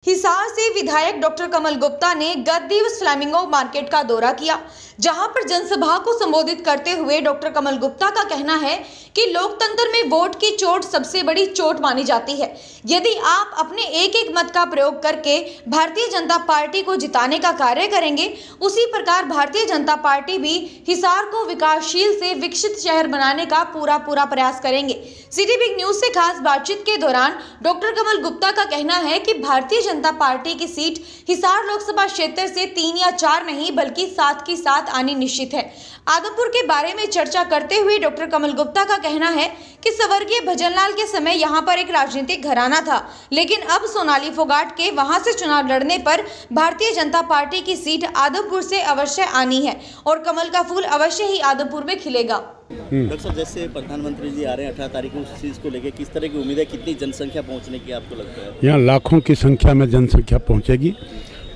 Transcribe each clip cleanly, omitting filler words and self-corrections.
हिसार से विधायक डॉक्टर कमल गुप्ता ने गत दिवस फ्लैमिंगो मार्केट का दौरा किया, जहां पर जनसभा को संबोधित करते हुए डॉक्टर कमल गुप्ता का कहना है कि लोकतंत्र में वोट की चोट सबसे बड़ी चोट मानी जाती है। यदि आप अपने एक एक मत का प्रयोग करके भारतीय जनता पार्टी को जिताने का कार्य करेंगे, उसी प्रकार भारतीय जनता पार्टी भी हिसार को विकासशील से विकसित शहर बनाने का पूरा प्रयास करेंगे। सिटी बिग न्यूज से खास बातचीत के दौरान डॉक्टर कमल गुप्ता का कहना है कि भारतीय जनता पार्टी की सीट हिसार लोकसभा क्षेत्र से 3 या 4 नहीं बल्कि 7 की 7 आनी निश्चित है। आदमपुर के बारे में चर्चा करते हुए डॉक्टर कमल गुप्ता का कहना है कि स्वर्गीय भजनलाल के समय यहाँ पर एक राजनीतिक घराना था, लेकिन अब सोनाली फोगाट के वहां से चुनाव लड़ने पर भारतीय जनता पार्टी की सीट आदमपुर से अवश्य आनी है और कमल का फूल अवश्य ही आदमपुर में खिलेगा। डॉक्टर साहब, जैसे प्रधानमंत्री जी आ रहे हैं 18 तारीख को, उस चीज़ को लेकर किस तरह की उम्मीद है, कितनी जनसंख्या पहुंचने की आपको लगता है? यहाँ लाखों की संख्या में जनसंख्या पहुंचेगी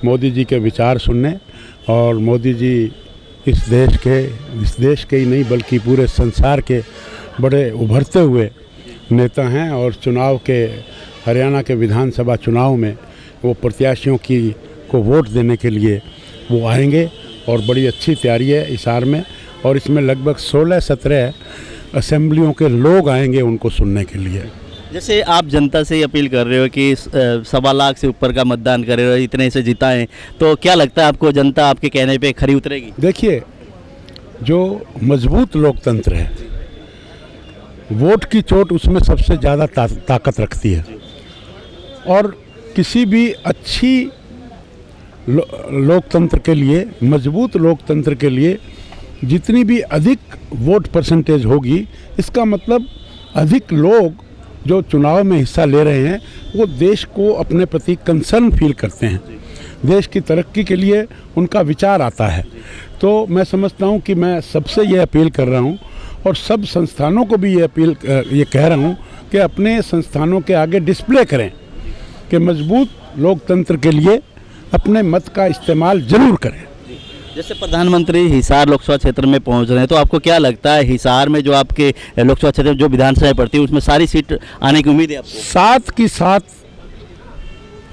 मोदी जी के विचार सुनने, और मोदी जी इस देश के ही नहीं बल्कि पूरे संसार के बड़े उभरते हुए नेता हैं। और चुनाव के हरियाणा के विधानसभा चुनाव में वो प्रत्याशियों को वोट देने के लिए वो आएंगे और बड़ी अच्छी तैयारी है हिसार में। और इसमें लगभग 16-17 असेंबलियों के लोग आएंगे उनको सुनने के लिए। जैसे आप जनता से अपील कर रहे हो कि 1.25 लाख से ऊपर का मतदान कर रहे हो, इतने से जिताएं, तो क्या लगता है आपको जनता आपके कहने पे खरी उतरेगी? देखिए, जो मजबूत लोकतंत्र है, वोट की चोट उसमें सबसे ज़्यादा ताकत रखती है। और किसी भी अच्छी लोकतंत्र के लिए, मजबूत लोकतंत्र के लिए जितनी भी अधिक वोट परसेंटेज होगी, इसका मतलब अधिक लोग जो चुनाव में हिस्सा ले रहे हैं वो देश को अपने प्रति कंसर्न फील करते हैं, देश की तरक्की के लिए उनका विचार आता है। तो मैं समझता हूं कि मैं सबसे ये अपील कर रहा हूं और सब संस्थानों को भी ये कह रहा हूं कि अपने संस्थानों के आगे डिस्प्ले करें कि मजबूत लोकतंत्र के लिए अपने मत का इस्तेमाल जरूर करें। जैसे प्रधानमंत्री हिसार लोकसभा क्षेत्र में पहुंच रहे हैं, तो आपको क्या लगता है हिसार में जो आपके लोकसभा क्षेत्र में जो विधानसभा पड़ती है उसमें सारी सीट आने की उम्मीद है आपको? 7 की 7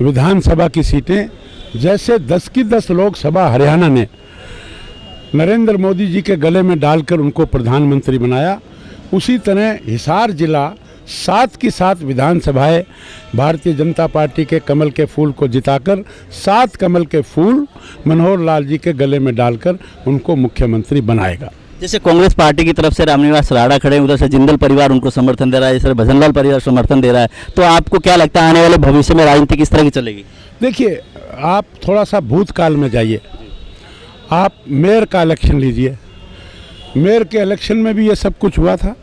विधानसभा की सीटें, जैसे 10 की 10 लोकसभा हरियाणा ने नरेंद्र मोदी जी के गले में डालकर उनको प्रधानमंत्री बनाया, उसी तरह हिसार जिला 7 की 7 विधानसभाएं भारतीय जनता पार्टी के कमल के फूल को जिताकर 7 कमल के फूल मनोहर लाल जी के गले में डालकर उनको मुख्यमंत्री बनाएगा। जैसे कांग्रेस पार्टी की तरफ से रामनिवास राणा खड़े हैं, उधर से जिंदल परिवार उनको समर्थन दे रहा है, इस तरह भजनलाल परिवार समर्थन दे रहा है, तो आपको क्या लगता है आने वाले भविष्य में राजनीति किस तरह की चलेगी? देखिए, आप थोड़ा सा भूतकाल में जाइए, आप मेयर का इलेक्शन लीजिए। मेयर के इलेक्शन में भी ये सब कुछ हुआ था।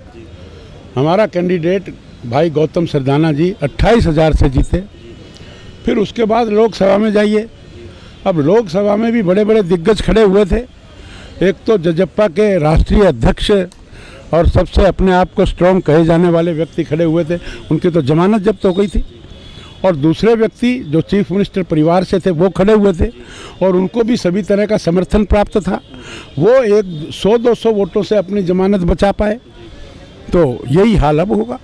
हमारा कैंडिडेट भाई गौतम सरदाना जी 28,000 से जीते। फिर उसके बाद लोकसभा में जाइए, अब लोकसभा में भी बड़े बड़े दिग्गज खड़े हुए थे। एक तो जजप्पा के राष्ट्रीय अध्यक्ष और सबसे अपने आप को स्ट्रॉन्ग कहे जाने वाले व्यक्ति खड़े हुए थे, उनकी तो जमानत जब्त हो गई थी। और दूसरे व्यक्ति जो चीफ मिनिस्टर परिवार से थे वो खड़े हुए थे और उनको भी सभी तरह का समर्थन प्राप्त था। वो 100-200 वोटों से अपनी जमानत बचा पाए। तो यही हाल अब होगा।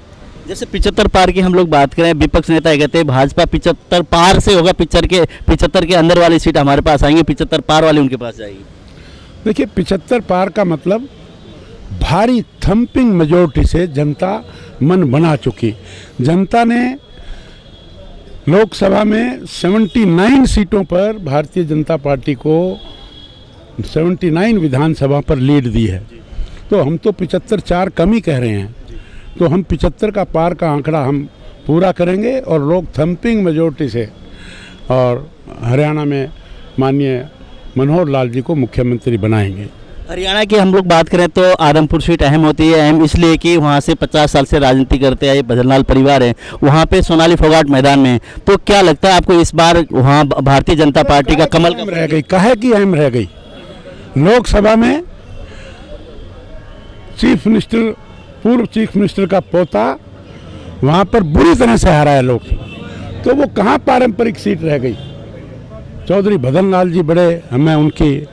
जैसे 75 पार की हम लोग बात करें, विपक्ष नेता कहते हैं भाजपा 75 पार से होगा, 75 के अंदर वाली सीट हमारे पास आएंगी, 75 पार वाली उनके पास जाएगी। देखिए, 75 पार का मतलब भारी थम्पिंग मेजोरिटी से जनता मन बना चुकी। जनता ने लोकसभा में 79 सीटों पर भारतीय जनता पार्टी को 79 विधानसभा पर लीड दी है। तो हम तो 75-4 कम ही कह रहे हैं, तो हम 75 का पार का आंकड़ा हम पूरा करेंगे और लोग थम्पिंग मेजोरिटी से और हरियाणा में माननीय मनोहर लाल जी को मुख्यमंत्री बनाएंगे। हरियाणा की हम लोग बात करें तो आदमपुर सीट अहम होती है, अहम इसलिए कि वहाँ से 50 साल से राजनीति करते हैं भजनलाल परिवार है, वहाँ पे सोनाली फोगाट मैदान में। तो क्या लगता है आपको इस बार वहाँ भारतीय जनता पार्टी का कमल रह गई? काहे की अहम रह गई? लोकसभा में चीफ मिनिस्टर, पूर्व चीफ मिनिस्टर का पोता वहाँ पर बुरी तरह से हारा है लोग, तो वो कहाँ पारंपरिक सीट रह गई? चौधरी भजनलाल जी बड़े, मैं उनकी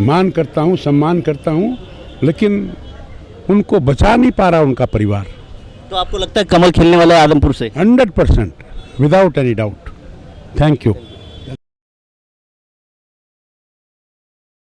मान करता हूँ, सम्मान करता हूँ, लेकिन उनको बचा नहीं पा रहा उनका परिवार। तो आपको लगता है कमल खिलने वाला है आदमपुर से? 100% without any doubt. Thank you.